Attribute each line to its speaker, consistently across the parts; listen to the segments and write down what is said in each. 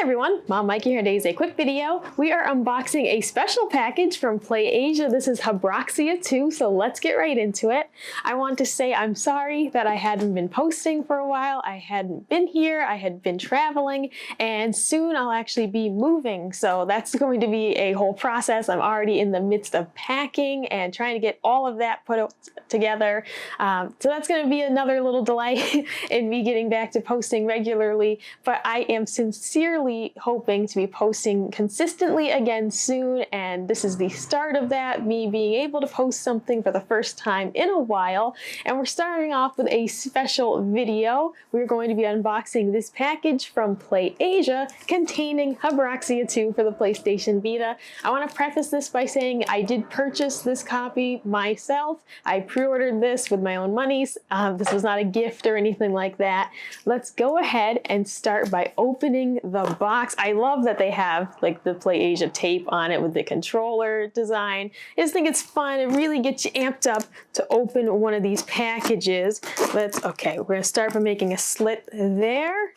Speaker 1: everyone, Mom Mikey here. Today is a quick video. We are unboxing a special package from PlayAsia. This is Habroxia 2, so let's get right into it. I want to say I'm sorry that I hadn't been posting for a while. I hadn't been here, I had been traveling, and soon I'll actually be moving, so that's going to be a whole process. I'm already in the midst of packing and trying to get all of that put together. So that's going to be another little delay in me getting back to posting regularly, but I am sincerely hoping to be posting consistently again soon, and this is the start of that, me being able to post something for the first time in a while. And we're starting off with a special video. We're going to be unboxing this package from PlayAsia containing Habroxia 2 for the PlayStation Vita. I want to preface this by saying I did purchase this copy myself. I pre-ordered this with my own monies. This was not a gift or anything like that. Let's go ahead and start by opening the box. I love that they have like the PlayAsia tape on it with the controller design. I just think it's fun. It really gets you amped up to open one of these packages. Okay, we're gonna start by making a slit there.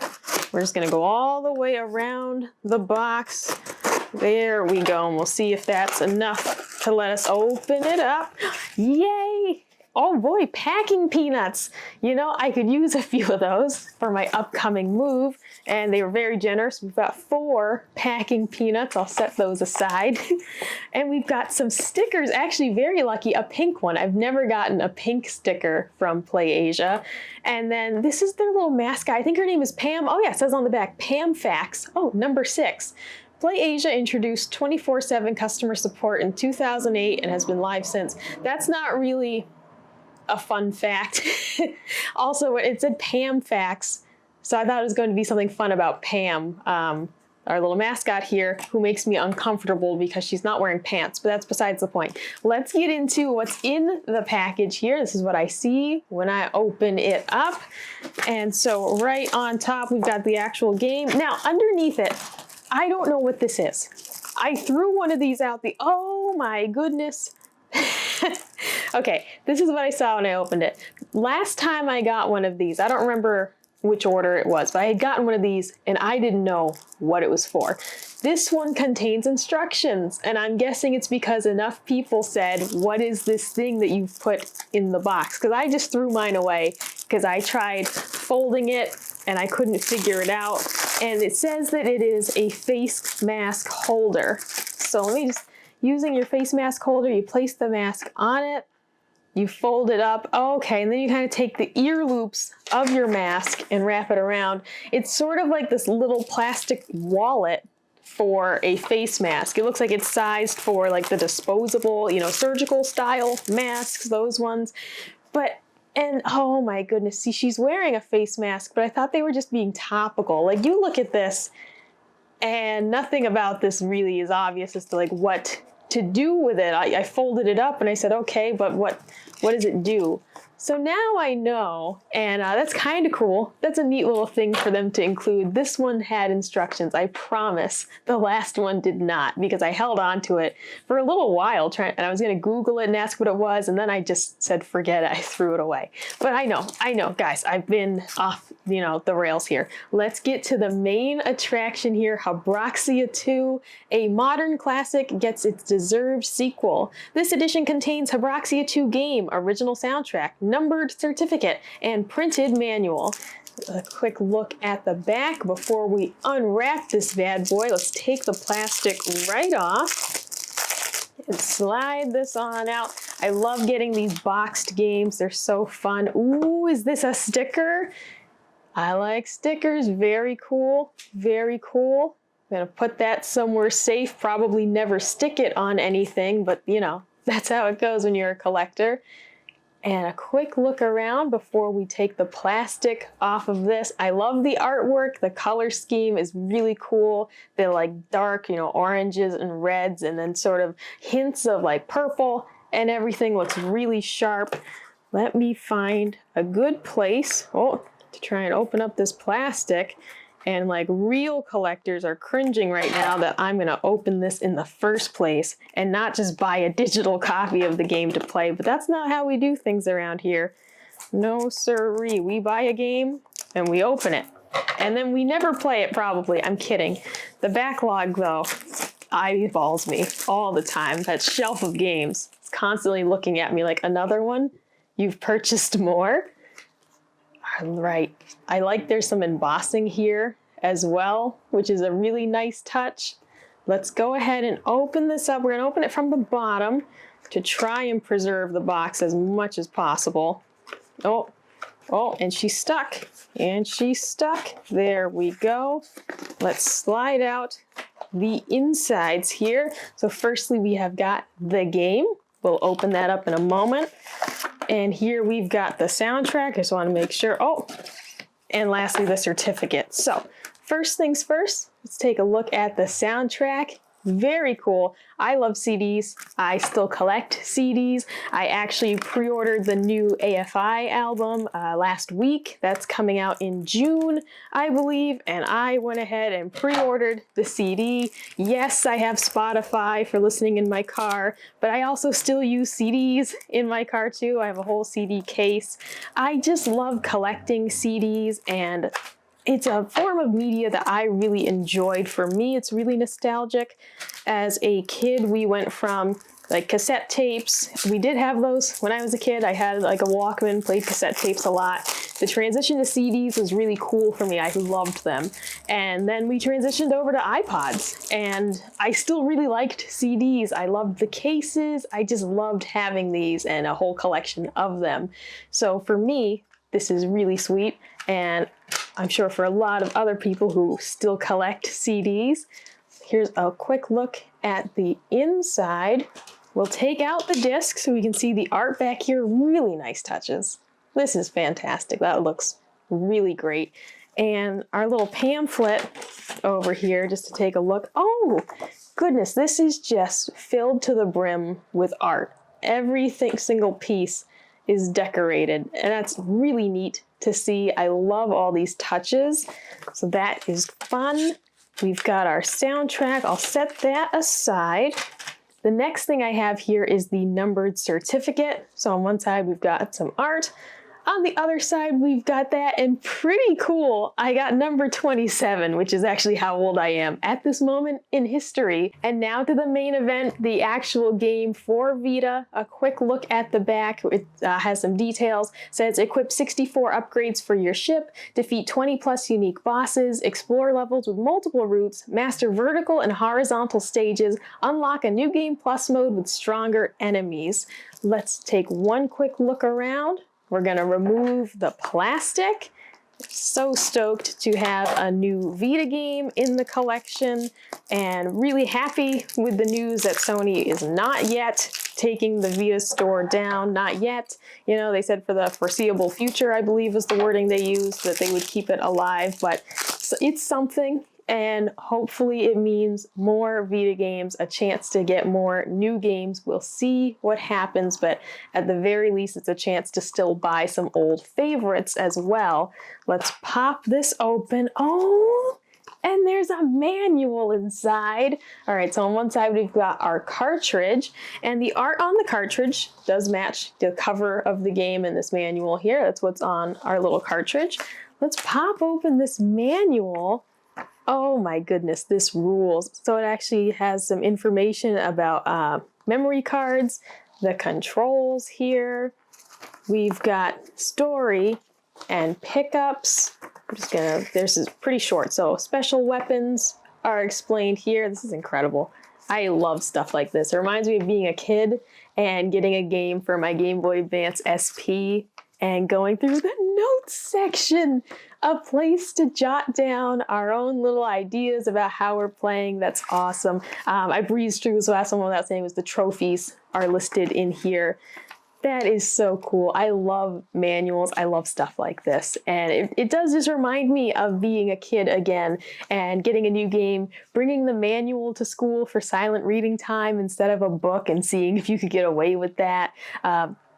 Speaker 1: We're just gonna go all the way around the box. There we go, and we'll see if that's enough to let us open it up. Yay! Oh boy, packing peanuts. You know, I could use a few of those for my upcoming move, and they were very generous. We've got 4 packing peanuts. I'll set those aside. And we've got some stickers, actually very lucky, a pink one. I've never gotten a pink sticker from PlayAsia. And then this is their little mascot. I think her name is Pam. Oh yeah, it says on the back, Pam Fax. Oh, number 6. PlayAsia introduced 24/7 customer support in 2008 and has been live since. That's not really a fun fact. Also, it said Pam Fax, so I thought it was going to be something fun about Pam, our little mascot here, who makes me uncomfortable because she's not wearing pants, but that's besides the point. Let's get into what's in the package here. This is what I see when I open it up. And so right on top, we've got the actual game. Now, underneath it, I don't know what this is. I threw one of these out oh my goodness. Okay, this is what I saw when I opened it. Last time I got one of these, I don't remember which order it was, but I had gotten one of these and I didn't know what it was for. This one contains instructions, and I'm guessing it's because enough people said, what is this thing that you've put in the box? Because I just threw mine away because I tried folding it and I couldn't figure it out. And it says that it is a face mask holder. So let me just, using your face mask holder, you place the mask on it, you fold it up, okay, and then you kind of take the ear loops of your mask and wrap it around. It's sort of like this little plastic wallet for a face mask. It looks like it's sized for like the disposable, you know, surgical style masks, those ones. And oh my goodness, see, she's wearing a face mask, but I thought they were just being topical. Like, you look at this and nothing about this really is obvious as to like what to do with it. I folded it up and I said, okay, but what does it do? So now I know, and that's kind of cool. That's a neat little thing for them to include. This one had instructions. I promise the last one did not, because I held on to it for a little while and I was going to Google it and ask what it was, and then I just said, forget it. I threw it away. But I know, guys, I've been off, you know, the rails here. Let's get to the main attraction here. Habroxia 2, a modern classic, gets its deserved sequel. This edition contains Habroxia 2 game, original soundtrack, numbered certificate, and printed manual. A quick look at the back before we unwrap this bad boy. Let's take the plastic right off and slide this on out. I love getting these boxed games. They're so fun. Ooh, is this a sticker? I like stickers. Very cool. Very cool. I'm gonna put that somewhere safe. Probably never stick it on anything, but you know, that's how it goes when you're a collector. And a quick look around before we take the plastic off of this. I love the artwork. The color scheme is really cool. They're like dark, you know, oranges and reds, and then sort of hints of like purple, and everything looks really sharp. Let me find a good place to try and open up this plastic. And like real collectors are cringing right now that I'm gonna open this in the first place and not just buy a digital copy of the game to play, but that's not how we do things around here. No sirree, we buy a game and we open it. And then we never play it, probably. I'm kidding. The backlog, though, eyeballs me all the time. That shelf of games is constantly looking at me like, another one? You've purchased more? All right. I like there's some embossing here as well, which is a really nice touch. Let's go ahead and open this up. We're going to open it from the bottom to try and preserve the box as much as possible. Oh, and she's stuck. And she's stuck. There we go. Let's slide out the insides here. So firstly, we have got the game. We'll open that up in a moment. And here we've got the soundtrack. I just want to make sure. Oh, and lastly, the certificate. So first things first, let's take a look at the soundtrack. Very cool. I love CDs. I still collect CDs. I actually pre-ordered the new AFI album last week. That's coming out in June, I believe, and I went ahead and pre-ordered the CD. Yes, I have Spotify for listening in my car, but I also still use CDs in my car too. I have a whole CD case. I just love collecting CDs, and it's a form of media that I really enjoyed. For me, it's really nostalgic. As a kid, we went from like cassette tapes. We did have those when I was a kid. I had like a Walkman, played cassette tapes a lot. The transition to CDs was really cool for me. I loved them. And then we transitioned over to iPods, and I still really liked CDs. I loved the cases. I just loved having these and a whole collection of them. So for me, this is really sweet, and I'm sure for a lot of other people who still collect CDs. Here's a quick look at the inside. We'll take out the disc so we can see the art back here. Really nice touches. This is fantastic. That looks really great. And our little pamphlet over here, just to take a look. Oh, goodness, this is just filled to the brim with art. Everything, single piece is decorated, and that's really neat to see. I love all these touches, so that is fun. We've got our soundtrack. I'll set that aside. The next thing I have here is the numbered certificate. So on one side, we've got some art. On the other side, we've got that, and pretty cool, I got number 27, which is actually how old I am at this moment in history. And now to the main event, the actual game for Vita. A quick look at the back. It has some details. It says equip 64 upgrades for your ship, defeat 20 plus unique bosses, explore levels with multiple routes, master vertical and horizontal stages, unlock a new game plus mode with stronger enemies. Let's take one quick look around. We're gonna remove the plastic. So stoked to have a new Vita game in the collection, and really happy with the news that Sony is not yet taking the Vita store down, not yet. You know, they said for the foreseeable future, I believe is the wording they used, that they would keep it alive, but it's something. And hopefully it means more Vita games, a chance to get more new games. We'll see what happens, but at the very least, it's a chance to still buy some old favorites as well. Let's pop this open. Oh, and there's a manual inside. All right, so on one side, we've got our cartridge, and the art on the cartridge does match the cover of the game in this manual here. That's what's on our little cartridge. Let's pop open this manual. Oh my goodness, this rules. So it actually has some information about memory cards, the controls here. We've got story and pickups. This is pretty short. So special weapons are explained here. This is incredible. I love stuff like this. It reminds me of being a kid and getting a game for my Game Boy Advance SP and going through the notes section. A place to jot down our own little ideas about how we're playing. That's awesome. I breezed through this last one without saying was the trophies are listed in here. That is so cool. I love manuals. I love stuff like this. And it does just remind me of being a kid again and getting a new game, bringing the manual to school for silent reading time instead of a book and seeing if you could get away with that.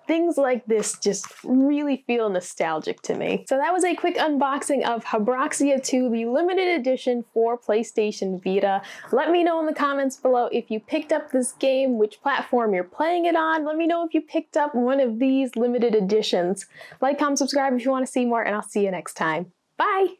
Speaker 1: Things like this just really feel nostalgic to me. So that was a quick unboxing of Habroxia 2, the limited edition for PlayStation Vita. Let me know in the comments below if you picked up this game, which platform you're playing it on. Let me know if you picked up one of these limited editions. Like, comment, subscribe if you want to see more, and I'll see you next time. Bye!